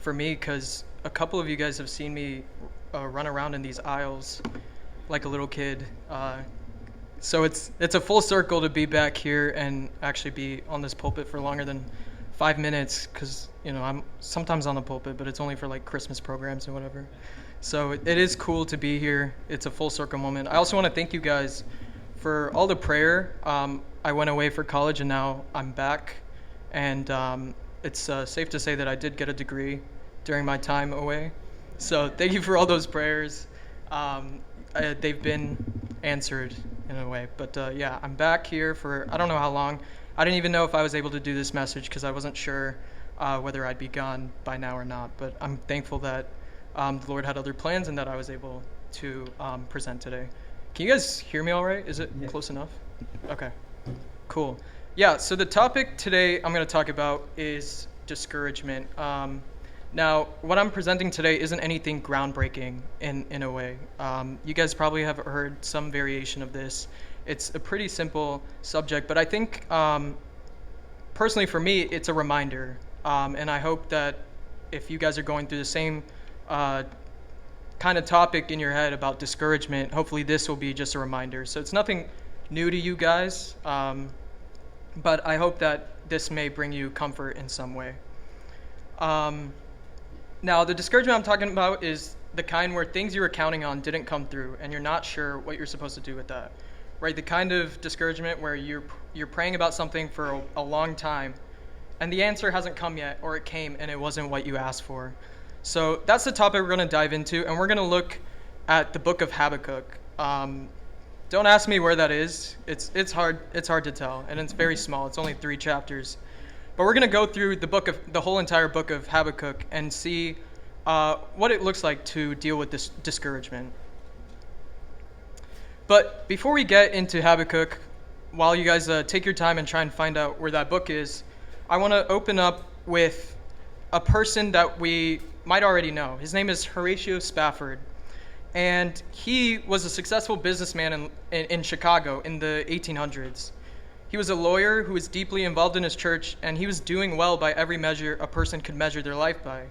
for me because a couple of you guys have seen me run around in these aisles like a little kid. So it's a full circle to be back here and actually be on this pulpit for longer than 5 minutes because I'm sometimes on the pulpit, but it's only for like Christmas programs and whatever. So it is cool to be here. It's a full circle moment. I also want to thank you guys for all the prayer. I went away for college and now I'm back, and it's safe to say that I did get a degree during my time away. So thank you for all those prayers. They've been answered in a way. But yeah, I'm back here for I don't know how long. I didn't even know if I was able to do this message because I wasn't sure whether I'd be gone by now or not. But I'm thankful that the Lord had other plans and that I was able to present today. Can you guys hear me all right? Is it close enough? Okay, cool. Yeah, so the topic today I'm going to talk about is discouragement. Now, what I'm presenting today isn't anything groundbreaking in a way. You guys probably have heard some variation of this. It's a pretty simple subject, but I think personally for me, it's a reminder. And I hope that if you guys are going through the same kind of topic in your head about discouragement, hopefully this will be just a reminder. So it's nothing new to you guys, but I hope that this may bring you comfort in some way. Now, the discouragement I'm talking about is the kind where things you were counting on didn't come through, and you're not sure what you're supposed to do with that, right? The kind of discouragement where you're praying about something for a long time, and the answer hasn't come yet, or it came and it wasn't what you asked for. So that's the topic we're going to dive into, and we're going to look at the book of Habakkuk. Don't ask me where that is. It's hard to tell, and it's very small. It's only 3 chapters. But we're going to go through the whole entire book of Habakkuk and see what it looks like to deal with this discouragement. But before we get into Habakkuk, while you guys take your time and try and find out where that book is, I want to open up with a person that we might already know. His name is Horatio Spafford, and he was a successful businessman in Chicago in the 1800s. He was a lawyer who was deeply involved in his church, and he was doing well by every measure a person could measure their life by.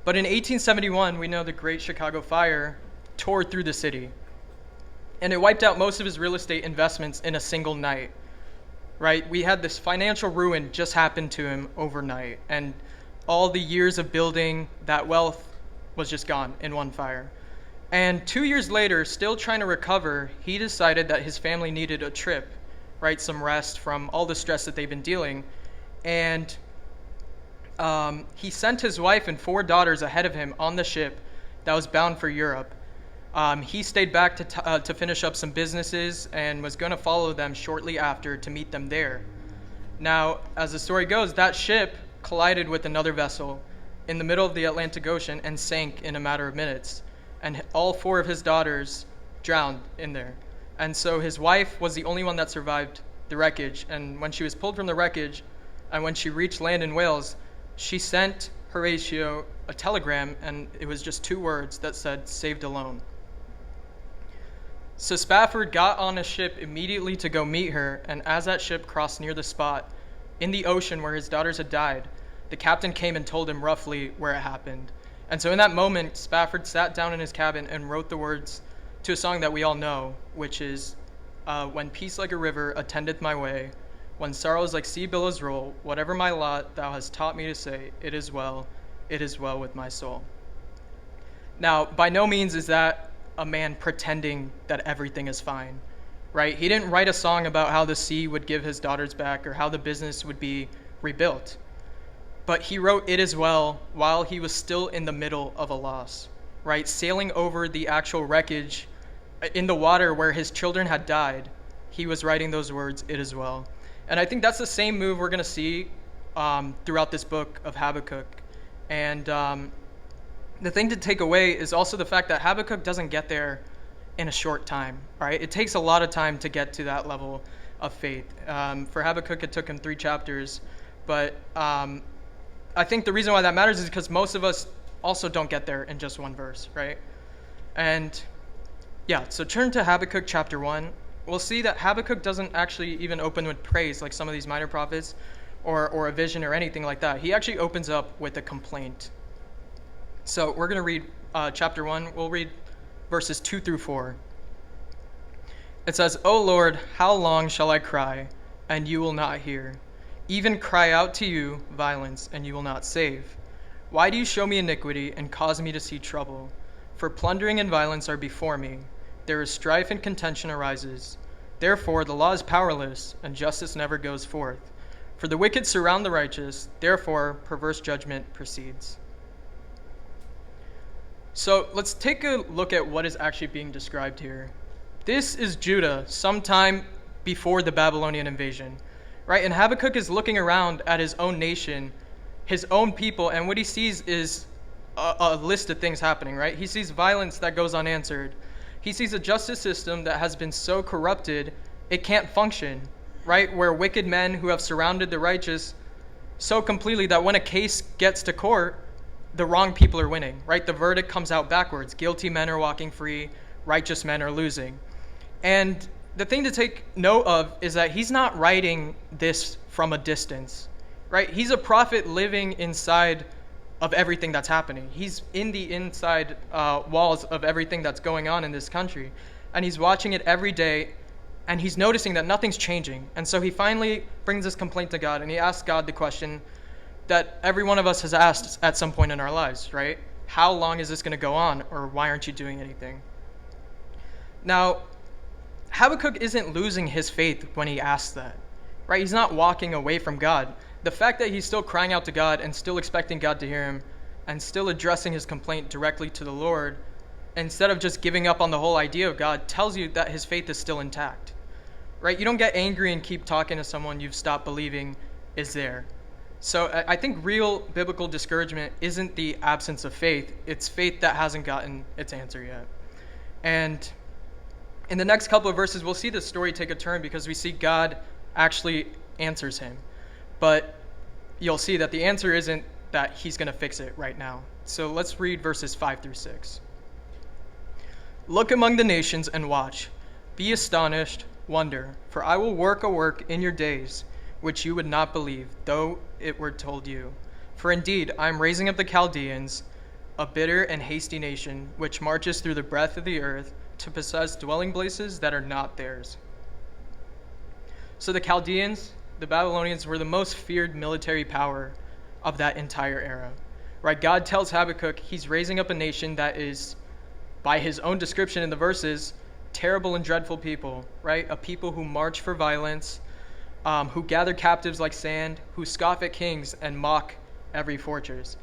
But in 1871, we know the Great Chicago Fire tore through the city, and it wiped out most of his real estate investments in a single night, right? We had this financial ruin just happen to him overnight, and all the years of building that wealth was just gone in one fire. And 2 years later, still trying to recover, he decided that his family needed a trip, right? Some rest from all the stress that they've been dealing. And he sent his wife and 4 daughters ahead of him on the ship that was bound for Europe. He stayed back to finish up some businesses and was going to follow them shortly after to meet them there. Now, as the story goes, that ship collided with another vessel in the middle of the Atlantic Ocean and sank in a matter of minutes. And all 4 of his daughters drowned in there. And so his wife was the only one that survived the wreckage. And when she was pulled from the wreckage, and when she reached land in Wales, she sent Horatio a telegram, and it was just 2 words that said, "Saved alone." So Spafford got on a ship immediately to go meet her, and as that ship crossed near the spot in the ocean where his daughters had died, the captain came and told him roughly where it happened. And so in that moment, Spafford sat down in his cabin and wrote the words to a song that we all know, which is, "When peace like a river attendeth my way, when sorrows like sea billows roll, whatever my lot, thou hast taught me to say, it is well with my soul." Now, by no means is that a man pretending that everything is fine, right? He didn't write a song about how the sea would give his daughters back or how the business would be rebuilt. But he wrote "It is well" while he was still in the middle of a loss, right? Sailing over the actual wreckage in the water where his children had died, he was writing those words, "It is well." And I think that's the same move we're going to see throughout this book of Habakkuk. And the thing to take away is also the fact that Habakkuk doesn't get there in a short time, right? It takes a lot of time to get to that level of faith. For Habakkuk, it took him 3 chapters. But I think the reason why that matters is because most of us also don't get there in just 1 verse, right? And yeah, so turn to Habakkuk chapter 1. We'll see that Habakkuk doesn't actually even open with praise like some of these minor prophets or a vision or anything like that. He actually opens up with a complaint, So we're going to read chapter 1. We'll read verses 2 through 4. It says, O Lord, how long shall I cry, and you will not hear? Even cry out to you violence, and you will not save. Why do you show me iniquity and cause me to see trouble? For plundering and violence are before me. There is strife and contention arises. Therefore the law is powerless, and justice never goes forth. For the wicked surround the righteous, therefore perverse judgment proceeds. So let's take a look at what is actually being described here. This is Judah sometime before the Babylonian invasion, right? And Habakkuk is looking around at his own nation, his own people, and what he sees is a list of things happening, right? He sees violence that goes unanswered. He sees a justice system that has been so corrupted it can't function, right? Where wicked men who have surrounded the righteous so completely that when a case gets to court, the wrong people are winning, right? The verdict comes out backwards. Guilty men are walking free, righteous men are losing. And the thing to take note of is that he's not writing this from a distance, right? He's a prophet living inside of everything that's happening. He's in the inside walls of everything that's going on in this country. And he's watching it every day, and he's noticing that nothing's changing. And so he finally brings this complaint to God, and he asks God the question that every one of us has asked at some point in our lives, right? How long is this going to go on, or why aren't you doing anything? Now, Habakkuk isn't losing his faith when he asks that, right? He's not walking away from God. The fact that he's still crying out to God and still expecting God to hear him and still addressing his complaint directly to the Lord, instead of just giving up on the whole idea of God, tells you that his faith is still intact, right? You don't get angry and keep talking to someone you've stopped believing is there. So I think real biblical discouragement isn't the absence of faith. It's faith that hasn't gotten its answer yet. And in the next couple of verses, we'll see the story take a turn because we see God actually answers him. But you'll see that the answer isn't that he's going to fix it right now. So let's read verses 5 through 6. Look among the nations and watch. Be astonished, wonder, for I will work a work in your days, which you would not believe, though it were told you. For indeed, I am raising up the Chaldeans, a bitter and hasty nation, which marches through the breadth of the earth, to possess dwelling places that are not theirs. So the Chaldeans, the Babylonians, were the most feared military power of that entire era, right? God tells Habakkuk he's raising up a nation that is, by his own description in the verses, terrible and dreadful people, right? A people who march for violence, who gather captives like sand, who scoff at kings and mock every fortress.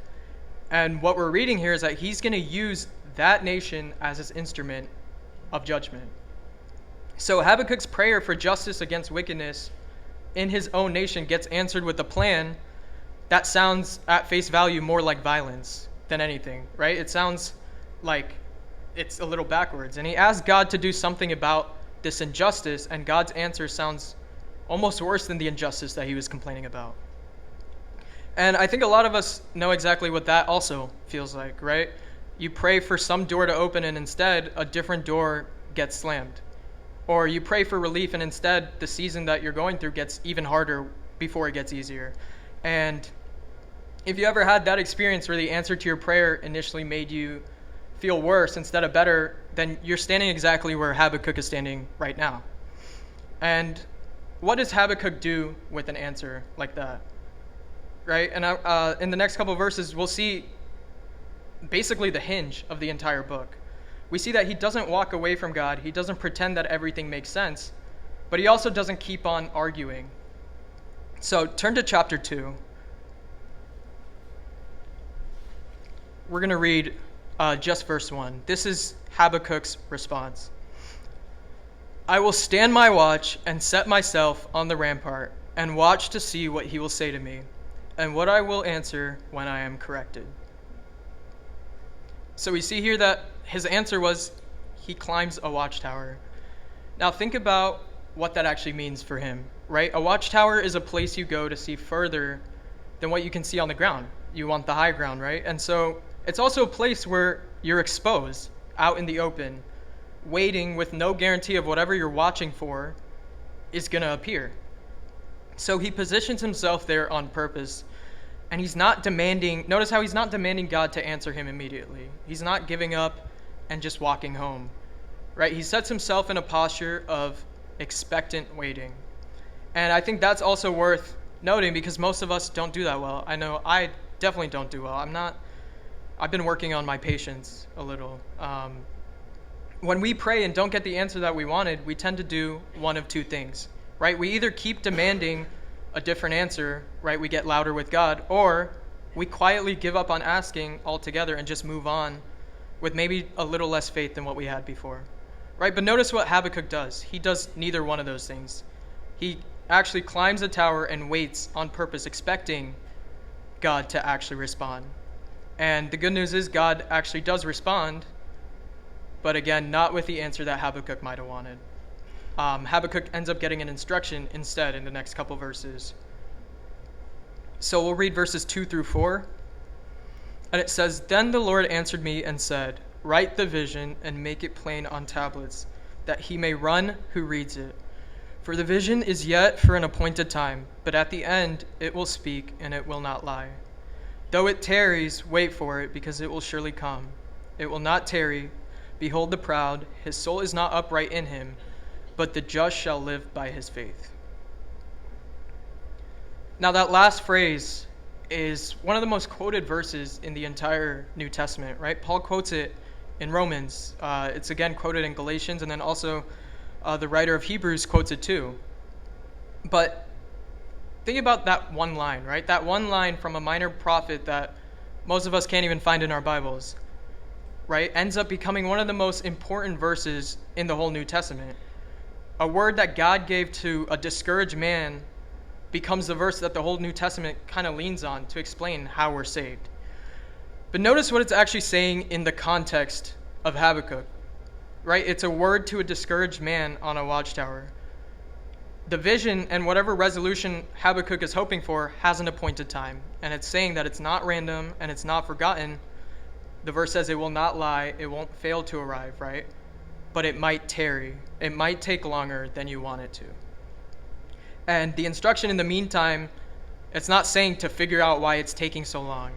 And what we're reading here is that he's going to use that nation as his instrument of judgment. So Habakkuk's prayer for justice against wickedness in his own nation gets answered with a plan that sounds at face value more like violence than anything, right? It sounds like it's a little backwards. And he asks God to do something about this injustice, and God's answer sounds almost worse than the injustice that he was complaining about. And I think a lot of us know exactly what that also feels like, right? You pray for some door to open and instead a different door gets slammed. Or you pray for relief and instead the season that you're going through gets even harder before it gets easier. And if you ever had that experience where the answer to your prayer initially made you feel worse instead of better, then you're standing exactly where Habakkuk is standing right now. And what does Habakkuk do with an answer like that? Right? And in the next couple of verses, we'll see basically the hinge of the entire book. We see that he doesn't walk away from God. He doesn't pretend that everything makes sense, but he also doesn't keep on arguing. So turn to chapter 2. We're going to read just verse 1. This is Habakkuk's response. I will stand my watch and set myself on the rampart and watch to see what he will say to me and what I will answer when I am corrected. So we see here that his answer was he climbs a watchtower. Now think about what that actually means for him, right? A watchtower is a place you go to see further than what you can see on the ground. You want the high ground, right? And so it's also a place where you're exposed, out in the open, waiting with no guarantee of whatever you're watching for is going to appear. So he positions himself there on purpose. And he's not demanding, notice how he's not demanding God to answer him immediately. He's not giving up and just walking home, right? He sets himself in a posture of expectant waiting. And I think that's also worth noting because most of us don't do that well. I know I definitely don't do well. I've been working on my patience a little. When we pray and don't get the answer that we wanted, we tend to do one of two things, right? We either keep demanding a different answer, right? We get louder with God, or we quietly give up on asking altogether and just move on with maybe a little less faith than what we had before, right? But notice what Habakkuk does. He does neither one of those things. He actually climbs a tower and waits on purpose, expecting God to actually respond. And the good news is God actually does respond, but again, not with the answer that Habakkuk might have wanted. Habakkuk ends up getting an instruction instead in the next couple verses. So we'll read verses 2 through 4. And it says, "Then the Lord answered me and said, write the vision and make it plain on tablets, that he may run who reads it. For the vision is yet for an appointed time, but at the end it will speak and it will not lie. Though it tarries, wait for it, because it will surely come. It will not tarry. Behold the proud, his soul is not upright in him, but the just shall live by his faith." Now that last phrase is one of the most quoted verses in the entire New Testament, right? Paul quotes it in Romans. It's again quoted in Galatians, and then also the writer of Hebrews quotes it too. But think about that one line, right? That one line from a minor prophet that most of us can't even find in our Bibles, right? Ends up becoming one of the most important verses in the whole New Testament. A word that God gave to a discouraged man becomes the verse that the whole New Testament kind of leans on to explain how we're saved. But notice what it's actually saying in the context of Habakkuk, right? It's a word to a discouraged man on a watchtower. The vision and whatever resolution Habakkuk is hoping for has an appointed time, and it's saying that it's not random and it's not forgotten. The verse says it will not lie, it won't fail to arrive, right? But it might tarry. It might take longer than you want it to. And the instruction in the meantime, it's not saying to figure out why it's taking so long,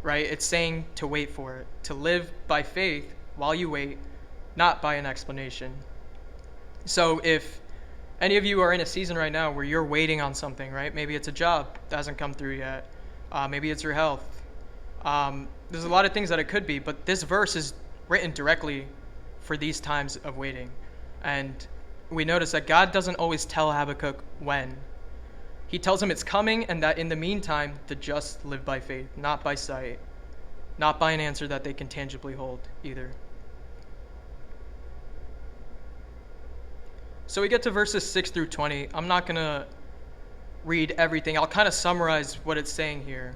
right? It's saying to wait for it, to live by faith while you wait, not by an explanation. So if any of you are in a season right now where you're waiting on something, right? Maybe it's a job that hasn't come through yet. Maybe it's your health. There's a lot of things that it could be, but this verse is written directly for these times of waiting. And we notice that God doesn't always tell Habakkuk when. He tells him it's coming, and that in the meantime, the just live by faith, not by sight, not by an answer that they can tangibly hold either. So we get to verses 6 through 20. I'm not going to read everything. I'll kind of summarize what it's saying here.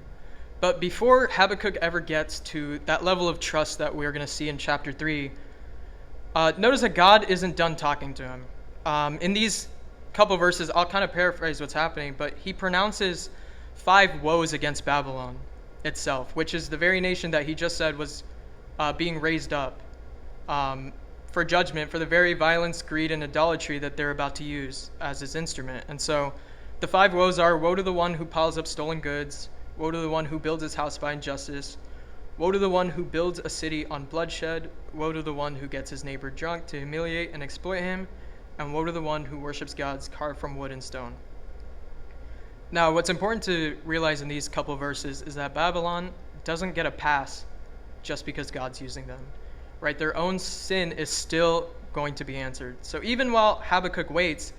But before Habakkuk ever gets to that level of trust that we're going to see in chapter 3, notice that God isn't done talking to him. In these couple verses, I'll kind of paraphrase what's happening, but he pronounces 5 woes against Babylon itself, which is the very nation that he just said was being raised up for judgment for the very violence, greed, and idolatry that they're about to use as his instrument. And so the 5 woes are: woe to the one who piles up stolen goods, woe to the one who builds his house by injustice, woe to the one who builds a city on bloodshed, woe to the one who gets his neighbor drunk to humiliate and exploit him, and woe to the one who worships gods carved from wood and stone. Now, what's important to realize in these couple verses is that Babylon doesn't get a pass just because God's using them, right? Their own sin is still going to be answered. So even while Habakkuk waits,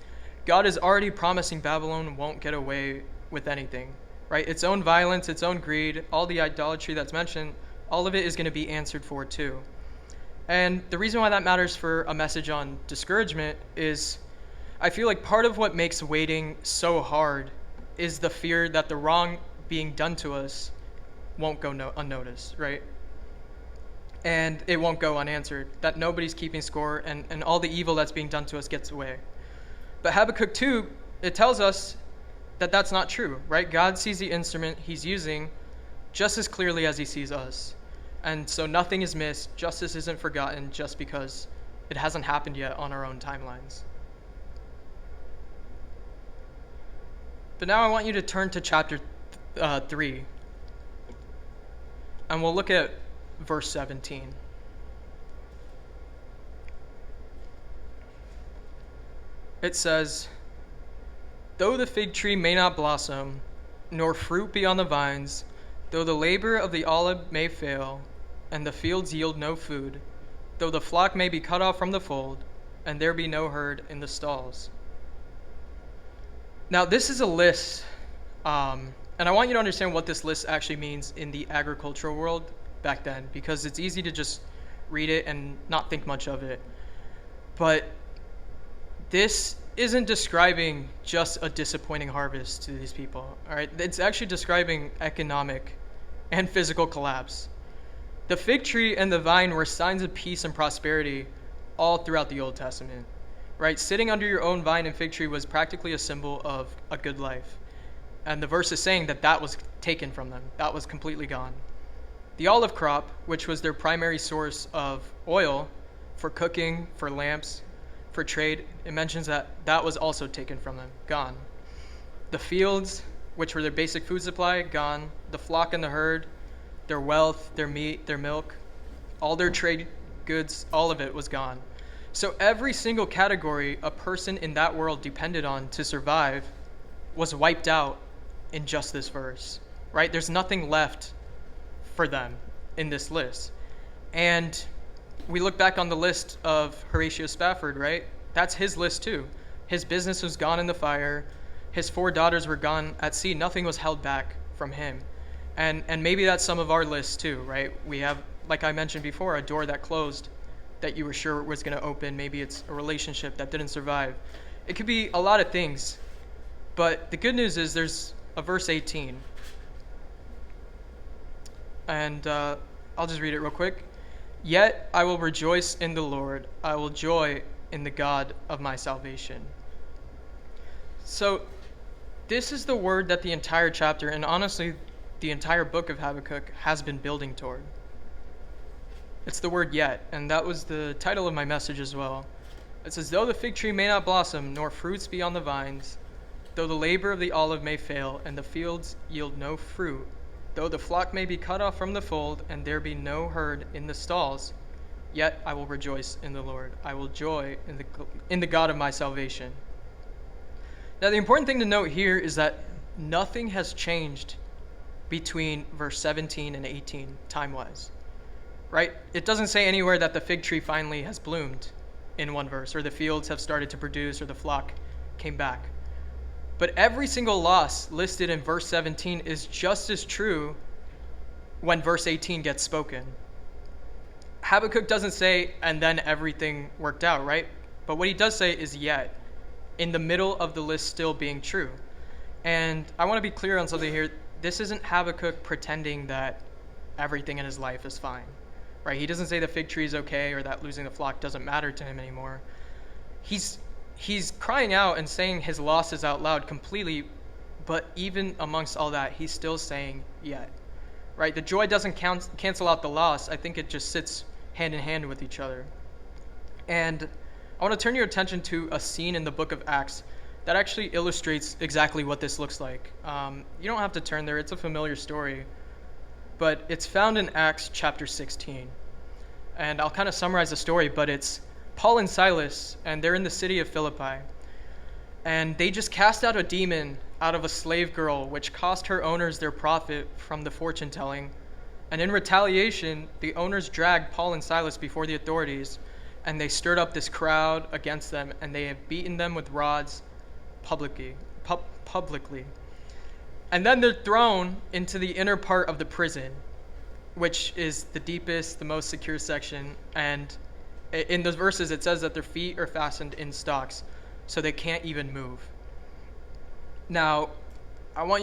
God is already promising Babylon won't get away with anything, right? Its own violence, its own greed, all the idolatry that's mentioned, all of it is going to be answered for too. And the reason why that matters for a message on discouragement is I feel like part of what makes waiting so hard is the fear that the wrong being done to us won't go unnoticed, right? And it won't go unanswered, that nobody's keeping score, and all the evil that's being done to us gets away. But Habakkuk 2, it tells us that that's not true, right? God sees the instrument he's using just as clearly as he sees us. And so nothing is missed, justice isn't forgotten just because it hasn't happened yet on our own timelines. But now I want you to turn to chapter 3. And we'll look at verse 17. It says, "Though the fig tree may not blossom, nor fruit be on the vines, though the labor of the olive may fail, and the fields yield no food, though the flock may be cut off from the fold, and there be no herd in the stalls." Now, this is a list, and I want you to understand what this list actually means in the agricultural world back then, because it's easy to just read it and not think much of it. But this isn't describing just a disappointing harvest to these people, all right? It's actually describing economic and physical collapse. The fig tree and the vine were signs of peace and prosperity all throughout the Old Testament, right? Sitting under your own vine and fig tree was practically a symbol of a good life. And the verse is saying that that was taken from them. That was completely gone. The olive crop, which was their primary source of oil for cooking, for lamps, for trade, it mentions that that was also taken from them, gone. The fields, which were their basic food supply, gone. The flock and the herd, their wealth, their meat, their milk, all their trade goods, all of it was gone. So every single category a person in that world depended on to survive was wiped out in just this verse, right? There's nothing left for them in this list. And we look back on the list of Horatio Spafford, right? That's his list too. His business was gone in the fire. His 4 daughters were gone at sea. Nothing was held back from him. And maybe that's some of our lists too, right? We have, like I mentioned before, a door that closed that you were sure was going to open. Maybe it's a relationship that didn't survive. It could be a lot of things. But the good news is there's a verse 18. And I'll just read it real quick. "Yet I will rejoice in the Lord. I will joy in the God of my salvation." So this is the word that the entire chapter, and honestly the entire book of Habakkuk, has been building toward. It's the word "yet," and that was the title of my message as well. It says, "Though the fig tree may not blossom, nor fruits be on the vines, though the labor of the olive may fail, and the fields yield no fruit, though the flock may be cut off from the fold, and there be no herd in the stalls, yet I will rejoice in the Lord. I will joy in the God of my salvation." Now, the important thing to note here is that nothing has changed between verse 17 and 18 time-wise, right? It doesn't say anywhere that the fig tree finally has bloomed in one verse, or the fields have started to produce, or the flock came back. But every single loss listed in verse 17 is just as true when verse 18 gets spoken. Habakkuk doesn't say, "and then everything worked out," right? But what he does say is "yet," in the middle of the list still being true. And I want to be clear on something here. This isn't Habakkuk pretending that everything in his life is fine, right? He doesn't say the fig tree is okay or that losing the flock doesn't matter to him anymore. He's crying out and saying his losses out loud completely, but even amongst all that, he's still saying "yet," right? The joy doesn't cancel out the loss. I think it just sits hand in hand with each other. And I want to turn your attention to a scene in the book of Acts that actually illustrates exactly what this looks like. You don't have to turn there. It's a familiar story. But it's found in Acts chapter 16. And I'll kind of summarize the story, but it's Paul and Silas, and they're in the city of Philippi. And they just cast out a demon out of a slave girl, which cost her owners their profit from the fortune telling. And in retaliation, the owners dragged Paul and Silas before the authorities, and they stirred up this crowd against them, and they have beaten them with rods publicly. And then they're thrown into the inner part of the prison, which is the deepest, the most secure section. And in those verses, it says that their feet are fastened in stocks, so they can't even move. Now, I want you